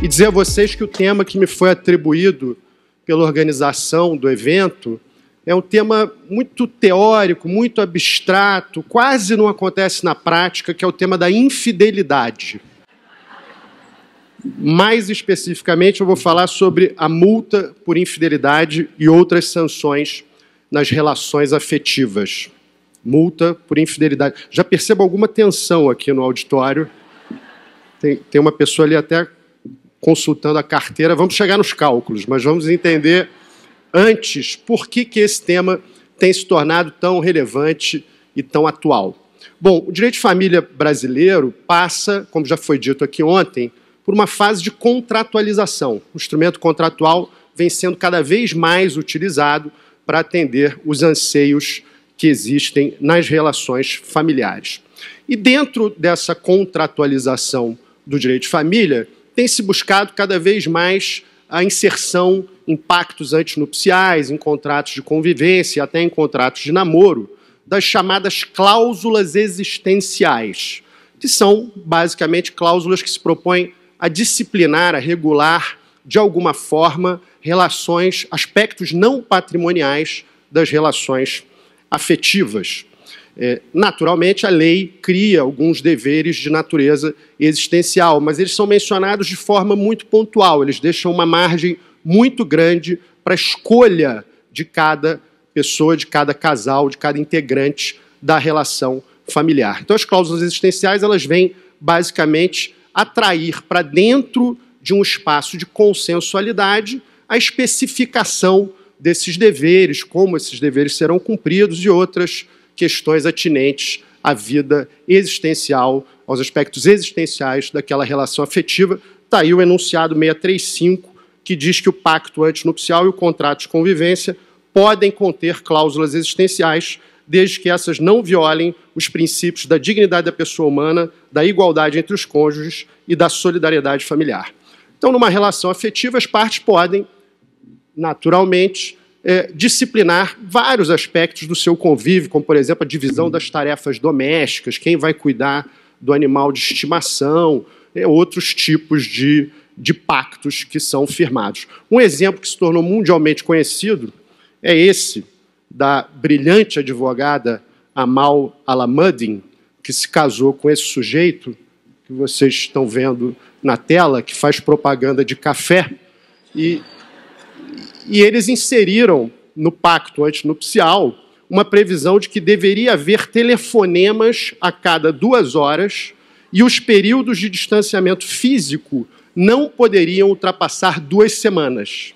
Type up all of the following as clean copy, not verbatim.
e dizer a vocês que o tema que me foi atribuído pela organização do evento é um tema muito teórico, muito abstrato, quase não acontece na prática, que é o tema da infidelidade. Mais especificamente, eu vou falar sobre a multa por infidelidade e outras sanções nas relações afetivas. Multa por infidelidade. Já percebo alguma tensão aqui no auditório. Tem uma pessoa ali até consultando a carteira. Vamos chegar nos cálculos, mas vamos entender antes por que esse tema tem se tornado tão relevante e tão atual. Bom, o direito de família brasileiro passa, como já foi dito aqui ontem, por uma fase de contratualização. O instrumento contratual vem sendo cada vez mais utilizado para atender os anseios que existem nas relações familiares. E dentro dessa contratualização do direito de família, tem se buscado cada vez mais a inserção em pactos antinupciais, em contratos de convivência, até em contratos de namoro, das chamadas cláusulas existenciais, que são, basicamente, cláusulas que se propõem a disciplinar, a regular, de alguma forma, relações, aspectos não patrimoniais das relações afetivas. Naturalmente, a lei cria alguns deveres de natureza existencial, mas eles são mencionados de forma muito pontual, eles deixam uma margem muito grande para a escolha de cada pessoa, de cada casal, de cada integrante da relação familiar. Então, as cláusulas existenciais, elas vêm, basicamente, atrair para dentro de um espaço de consensualidade a especificação desses deveres, como esses deveres serão cumpridos e outras questões atinentes à vida existencial, aos aspectos existenciais daquela relação afetiva. Está aí o enunciado 635, que diz que o pacto antinupcial e o contrato de convivência podem conter cláusulas existenciais, desde que essas não violem os princípios da dignidade da pessoa humana, da igualdade entre os cônjuges e da solidariedade familiar. Então, numa relação afetiva, as partes podem, naturalmente, disciplinar vários aspectos do seu convívio, como, por exemplo, a divisão das tarefas domésticas, quem vai cuidar do animal de estimação, outros tipos de pactos que são firmados. Um exemplo que se tornou mundialmente conhecido é esse, da brilhante advogada Amal Alamuddin, que se casou com esse sujeito que vocês estão vendo na tela, que faz propaganda de café, e eles inseriram no pacto antinupcial uma previsão de que deveria haver telefonemas a cada 2 horas e os períodos de distanciamento físico não poderiam ultrapassar 2 semanas.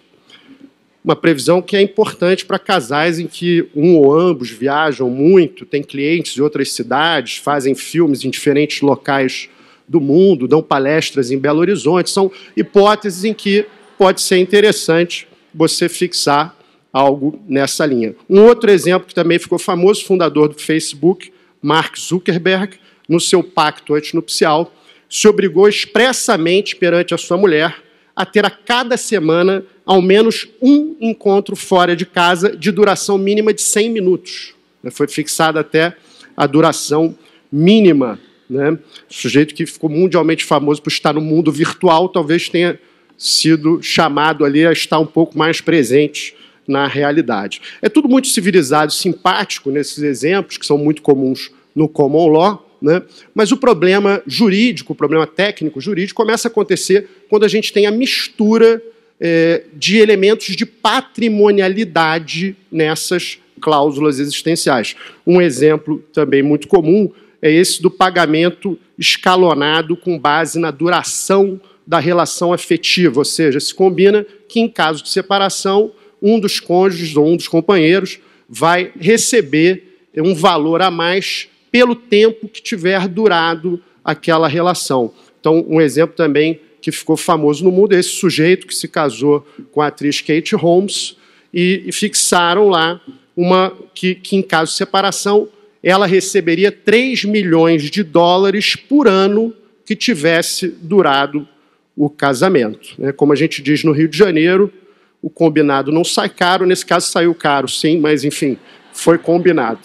Uma previsão que é importante para casais em que um ou ambos viajam muito, têm clientes de outras cidades, fazem filmes em diferentes locais do mundo, dão palestras em Belo Horizonte. São hipóteses em que pode ser interessante você fixar algo nessa linha. Um outro exemplo que também ficou famoso, o fundador do Facebook, Mark Zuckerberg, no seu pacto antinupcial, se obrigou expressamente perante a sua mulher a ter a cada semana ao menos um encontro fora de casa de duração mínima de 100 minutos. Foi fixada até a duração mínima. O sujeito que ficou mundialmente famoso por estar no mundo virtual talvez tenha sido chamado ali a estar um pouco mais presente na realidade. É tudo muito civilizado, simpático nesses exemplos, que são muito comuns no common law, mas o problema jurídico, o problema técnico jurídico, começa a acontecer quando a gente tem a mistura de elementos de patrimonialidade nessas cláusulas existenciais. Um exemplo também muito comum é esse do pagamento escalonado com base na duração da relação afetiva, ou seja, se combina que, em caso de separação, um dos cônjuges ou um dos companheiros vai receber um valor a mais pelo tempo que tiver durado aquela relação. Então, um exemplo também que ficou famoso no mundo é esse sujeito que se casou com a atriz Kate Holmes e fixaram lá que em caso de separação, ela receberia 3 milhões de dólares por ano que tivesse durado o casamento. Como a gente diz no Rio de Janeiro, o combinado não sai caro, nesse caso saiu caro, sim, mas, enfim, foi combinado.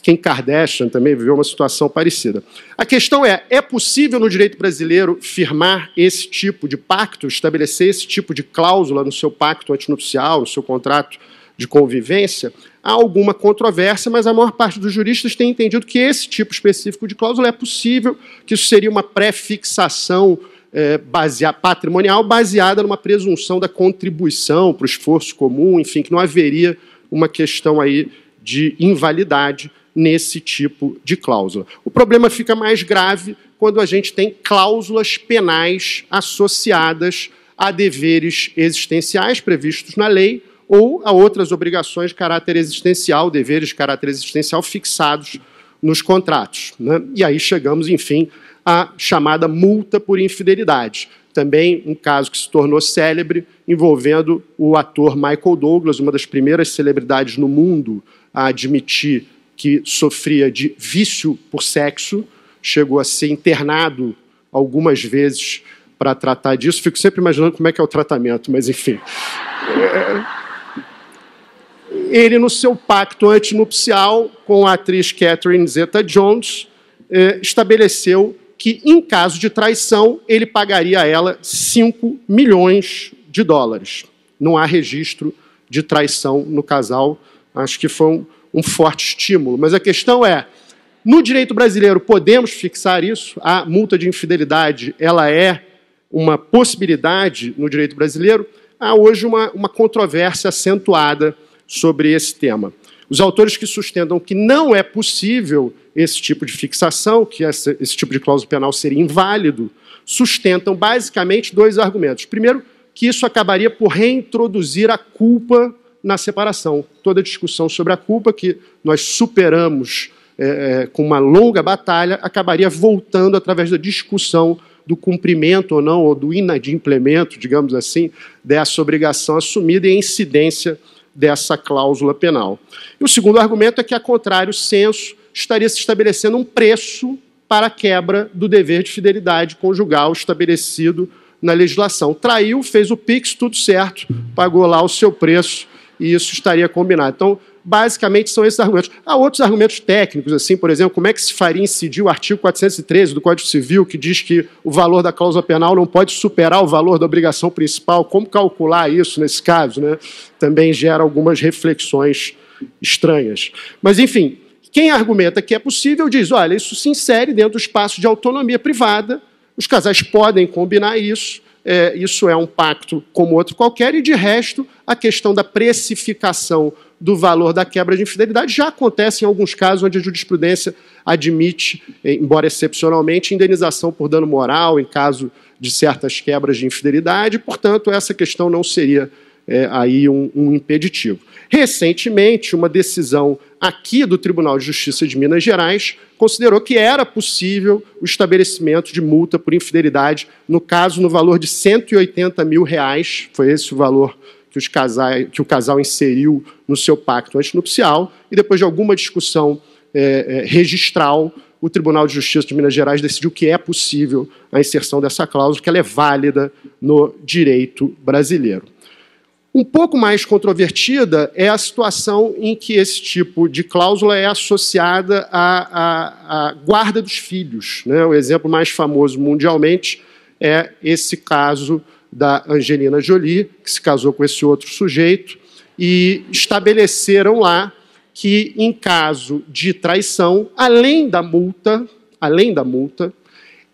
Kim Kardashian também viveu uma situação parecida. A questão é possível no direito brasileiro firmar esse tipo de pacto, estabelecer esse tipo de cláusula no seu pacto antinupcial, no seu contrato de convivência? Há alguma controvérsia, mas a maior parte dos juristas tem entendido que esse tipo específico de cláusula é possível, que isso seria uma pré-fixação patrimonial baseada numa presunção da contribuição para o esforço comum, enfim, que não haveria uma questão aí de invalidade nesse tipo de cláusula. O problema fica mais grave quando a gente tem cláusulas penais associadas a deveres existenciais previstos na lei ou a outras obrigações de caráter existencial, deveres de caráter existencial fixados nos contratos, né? E aí chegamos, enfim, à chamada multa por infidelidade. Também um caso que se tornou célebre, envolvendo o ator Michael Douglas, uma das primeiras celebridades no mundo a admitir que sofria de vício por sexo, chegou a ser internado algumas vezes para tratar disso. Fico sempre imaginando como é que é o tratamento, mas enfim. Ele, no seu pacto antinupcial com a atriz Catherine Zeta-Jones, estabeleceu que, em caso de traição, ele pagaria a ela $5 milhões. Não há registro de traição no casal. Acho que foi um forte estímulo. Mas a questão é, no direito brasileiro, podemos fixar isso? A multa de infidelidade, ela é uma possibilidade no direito brasileiro? Há hoje uma controvérsia acentuada sobre esse tema. Os autores que sustentam que não é possível esse tipo de fixação, que esse tipo de cláusula penal seria inválido, sustentam basicamente dois argumentos. Primeiro, que isso acabaria por reintroduzir a culpa na separação. Toda a discussão sobre a culpa, que nós superamos com uma longa batalha, acabaria voltando através da discussão do cumprimento ou não, ou do inadimplemento, digamos assim, dessa obrigação assumida e a incidência dessa cláusula penal. E o segundo argumento é que, a contrário senso, estaria se estabelecendo um preço para a quebra do dever de fidelidade conjugal estabelecido na legislação. Traiu, fez o PIX, tudo certo, pagou lá o seu preço e isso estaria combinado. Então, basicamente, são esses argumentos. Há outros argumentos técnicos, assim, por exemplo, como é que se faria incidir o artigo 413 do Código Civil, que diz que o valor da cláusula penal não pode superar o valor da obrigação principal. Como calcular isso nesse caso, né? Também gera algumas reflexões estranhas. Mas, enfim, quem argumenta que é possível diz, olha, isso se insere dentro do espaço de autonomia privada, os casais podem combinar isso, isso é um pacto como outro qualquer, e, de resto, a questão da precificação do valor da quebra de infidelidade já acontece em alguns casos onde a jurisprudência admite, embora excepcionalmente, indenização por dano moral em caso de certas quebras de infidelidade, portanto, essa questão não seria aí um impeditivo. Recentemente, uma decisão aqui do Tribunal de Justiça de Minas Gerais considerou que era possível o estabelecimento de multa por infidelidade, no caso, no valor de R$180 mil, foi esse o valor que o casal inseriu no seu pacto antinupcial, e depois de alguma discussão registral, o Tribunal de Justiça de Minas Gerais decidiu que é possível a inserção dessa cláusula, que ela é válida no direito brasileiro. Um pouco mais controvertida é a situação em que esse tipo de cláusula é associada à guarda dos filhos, né? O exemplo mais famoso mundialmente é esse caso da Angelina Jolie, que se casou com esse outro sujeito, e estabeleceram lá que, em caso de traição, além da multa,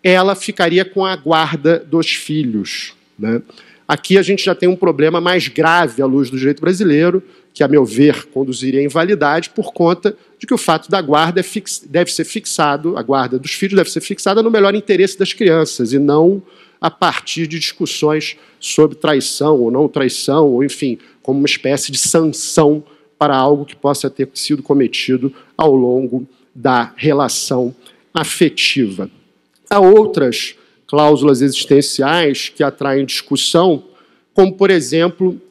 ela ficaria com a guarda dos filhos, né? Aqui a gente já tem um problema mais grave à luz do direito brasileiro, que, a meu ver, conduziria à invalidade por conta de que o fato da guarda deve ser fixado, a guarda dos filhos deve ser fixada no melhor interesse das crianças, e não a partir de discussões sobre traição ou não traição, ou, enfim, como uma espécie de sanção para algo que possa ter sido cometido ao longo da relação afetiva. Há outras cláusulas existenciais que atraem discussão, como, por exemplo,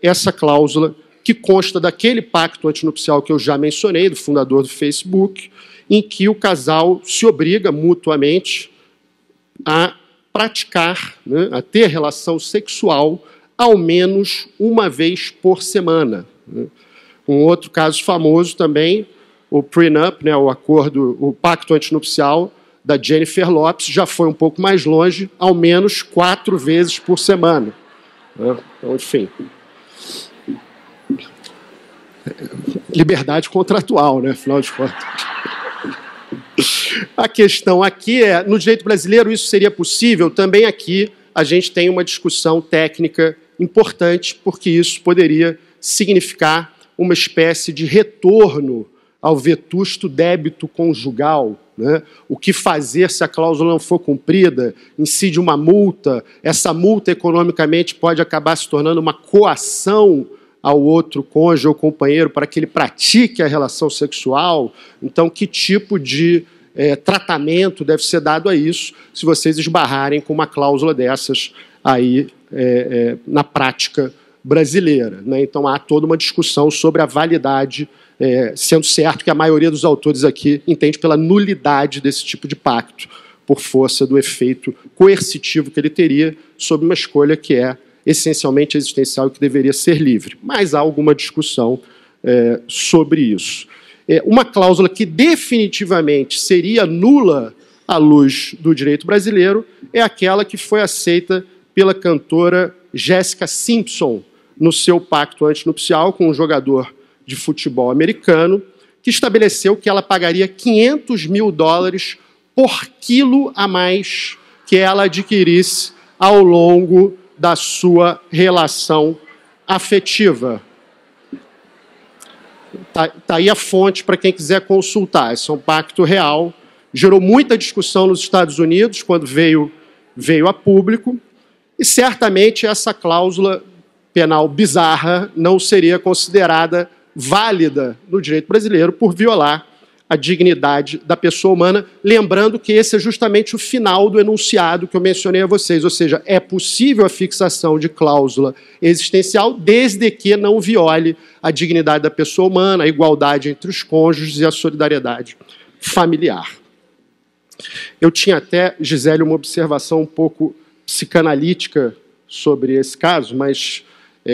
essa cláusula que consta daquele pacto antinupcial que eu já mencionei, do fundador do Facebook, em que o casal se obriga mutuamente a praticar, né, a ter relação sexual ao menos uma vez por semana. Um outro caso famoso também o prenup, né, o acordo, o pacto antinupcial da Jennifer Lopes já foi um pouco mais longe, ao menos 4 vezes por semana. Então, enfim. Liberdade contratual, né, afinal de contas. A questão aqui é, no direito brasileiro isso seria possível? Também aqui a gente tem uma discussão técnica importante, porque isso poderia significar uma espécie de retorno ao vetusto débito conjugal, né? O que fazer se a cláusula não for cumprida? Incide uma multa, essa multa economicamente pode acabar se tornando uma coação ao outro cônjuge ou companheiro para que ele pratique a relação sexual. Então, que tipo de tratamento deve ser dado a isso se vocês esbarrarem com uma cláusula dessas aí na prática brasileira, né? Então, há toda uma discussão sobre a validade, sendo certo que a maioria dos autores aqui entende pela nulidade desse tipo de pacto, por força do efeito coercitivo que ele teria sobre uma escolha que é essencialmente existencial e que deveria ser livre. Mas há alguma discussão sobre isso. Uma cláusula que definitivamente seria nula à luz do direito brasileiro é aquela que foi aceita pela cantora Jessica Simpson no seu pacto antinupcial com um jogador de futebol americano, que estabeleceu que ela pagaria $500 mil por quilo a mais que ela adquirisse ao longo da sua relação afetiva. Tá aí a fonte para quem quiser consultar. Esse é um pacto real. Gerou muita discussão nos Estados Unidos quando veio a público, e certamente essa cláusula penal bizarra não seria considerada válida no direito brasileiro por violar a dignidade da pessoa humana, lembrando que esse é justamente o final do enunciado que eu mencionei a vocês, ou seja, é possível a fixação de cláusula existencial desde que não viole a dignidade da pessoa humana, a igualdade entre os cônjuges e a solidariedade familiar. Eu tinha até, Gisele, uma observação um pouco psicanalítica sobre esse caso, mas,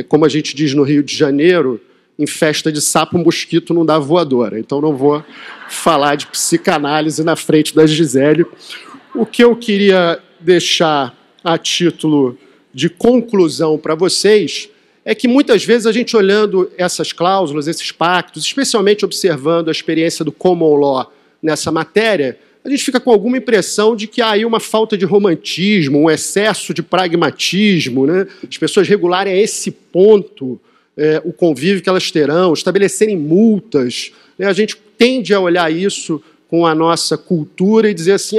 como a gente diz no Rio de Janeiro, em festa de sapo, mosquito não dá voadora. Então, não vou falar de psicanálise na frente da Gisele. O que eu queria deixar a título de conclusão para vocês é que, muitas vezes, a gente olhando essas cláusulas, esses pactos, especialmente observando a experiência do common law nessa matéria, a gente fica com alguma impressão de que há aí uma falta de romantismo, um excesso de pragmatismo, né? As pessoas regularem a esse ponto o convívio que elas terão, estabelecerem multas, né? A gente tende a olhar isso com a nossa cultura e dizer assim,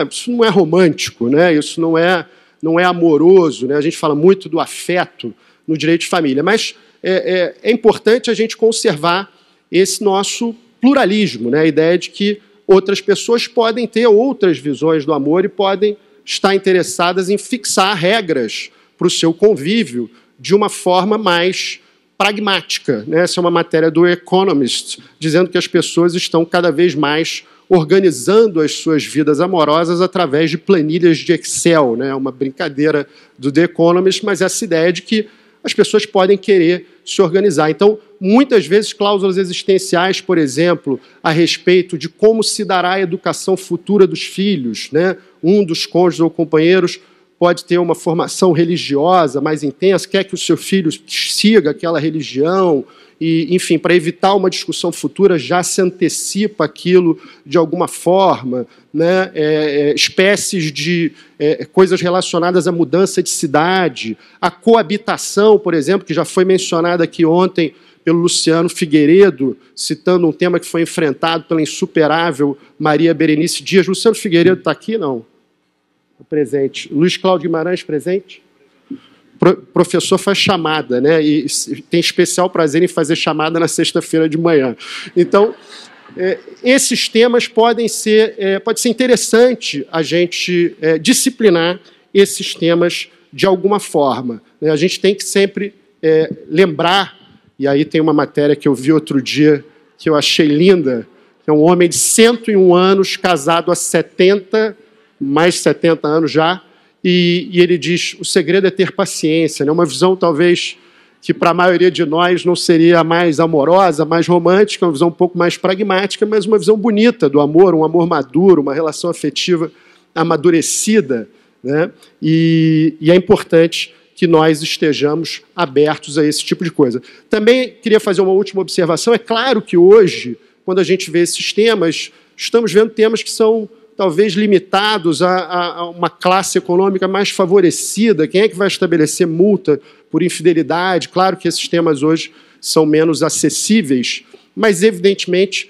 isso não é romântico, né? Isso não é amoroso, né? A gente fala muito do afeto no direito de família, mas é importante a gente conservar esse nosso pluralismo, né? A ideia de que outras pessoas podem ter outras visões do amor e podem estar interessadas em fixar regras para o seu convívio de uma forma mais pragmática, né? Essa é uma matéria do Economist, dizendo que as pessoas estão cada vez mais organizando as suas vidas amorosas através de planilhas de Excel, né? Uma brincadeira do The Economist, mas essa ideia de que as pessoas podem querer se organizar. Então, muitas vezes, cláusulas existenciais, por exemplo, a respeito de como se dará a educação futura dos filhos, né? Um dos cônjuges ou companheiros pode ter uma formação religiosa mais intensa, quer que o seu filho siga aquela religião, e, enfim, para evitar uma discussão futura, já se antecipa aquilo de alguma forma, né? Espécies de coisas relacionadas à mudança de cidade, a coabitação, por exemplo, que já foi mencionada aqui ontem pelo Luciano Figueiredo, citando um tema que foi enfrentado pela insuperável Maria Berenice Dias. Luciano Figueiredo está aqui, não? Presente. Luiz Cláudio Guimarães, presente? Professor faz chamada, né? E tem especial prazer em fazer chamada na sexta-feira de manhã. Então, esses temas pode ser interessante a gente disciplinar esses temas de alguma forma, né? A gente tem que sempre lembrar, e aí tem uma matéria que eu vi outro dia que eu achei linda, que é um homem de 101 anos, casado há mais de 70 anos já, e ele diz, o segredo é ter paciência, né? Uma visão talvez que para a maioria de nós não seria a mais amorosa, mais romântica, uma visão um pouco mais pragmática, mas uma visão bonita do amor, um amor maduro, uma relação afetiva amadurecida, né? E é importante que nós estejamos abertos a esse tipo de coisa. Também queria fazer uma última observação. É claro que hoje, quando a gente vê esses temas, estamos vendo temas que são talvez limitados a uma classe econômica mais favorecida. Quem é que vai estabelecer multa por infidelidade? Claro que esses temas hoje são menos acessíveis, mas, evidentemente,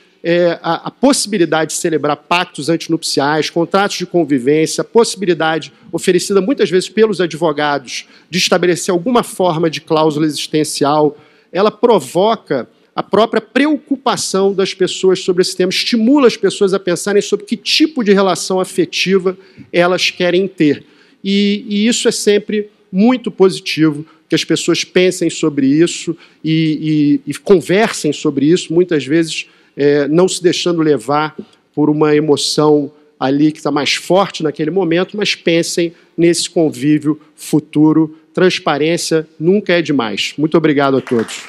a possibilidade de celebrar pactos antinupciais, contratos de convivência, a possibilidade oferecida muitas vezes pelos advogados de estabelecer alguma forma de cláusula existencial, ela provoca a própria preocupação das pessoas sobre esse tema, estimula as pessoas a pensarem sobre que tipo de relação afetiva elas querem ter. E isso é sempre muito positivo, que as pessoas pensem sobre isso e conversem sobre isso, muitas vezes não se deixando levar por uma emoção ali que está mais forte naquele momento, mas pensem nesse convívio futuro. Transparência nunca é demais. Muito obrigado a todos.